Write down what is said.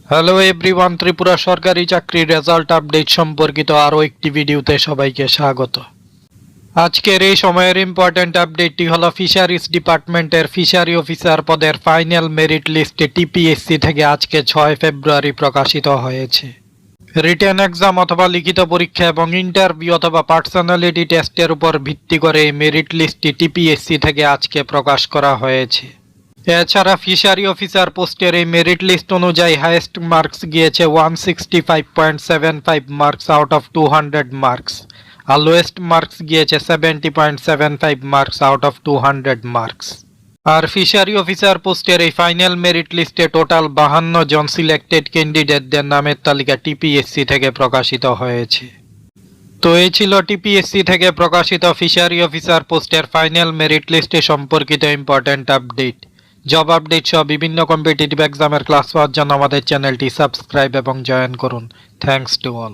Hello everyone, Tripura সরকারি চাকরির result update সম্পর্কিত আরও একটি ভিডিওতে সবাইকে স্বাগত। আজকের এই সময়ের ইম্পর্ট্যান্ট আপডেটটি হলো ফিশারিজ ডিপার্টমেন্টের ফিশারি অফিসার পদের ফাইনাল মেরিট লিস্টে টিপিএসসি থেকে আজকে 6 ফেব্রুয়ারি প্রকাশিত হয়েছে। রিটেন এক্সাম অথবা লিখিত পরীক্ষা এবং ইন্টারভিউ অথবা পার্সোনালিটি টেস্টের উপর ভিত্তি করে এই মেরিট লিস্টটি টিপিএসসি থেকে আজকে প্রকাশ করা হয়েছে। এছাড়া ফিশারি অফিসার পোস্টের এই মেরিট লিস্ট অনুযায়ী হাইয়েস্ট মার্কস গিয়েছে 165.75 মার্কস আউট অফ 200 মার্কস, আর লোয়েস্ট মার্কস গিয়েছে 70.75 মার্কস আউট অফ 200 মার্কস। আর ফিশারি অফিসার পোস্টের এই ফাইনাল মেরিট লিস্টে টোটাল 52 জন সিলেক্টেড ক্যান্ডিডেটদের নামের তালিকা টিপিএসসি থেকে প্রকাশিত হয়েছে। তো এই ছিল টিপিএসসি থেকে প্রকাশিত ফিশারি অফিসার পোস্টের ফাইনাল মেরিট লিস্টে সম্পর্কিত ইম্পর্ট্যান্ট আপডেট। জব আপডেট সহ বিভিন্ন কম্পিটিটিভ এক্সামের ক্লাস পাওয়ার জন্য আমাদের চ্যানেলটি সাবস্ক্রাইব এবং জয়েন করুন। Thanks to all.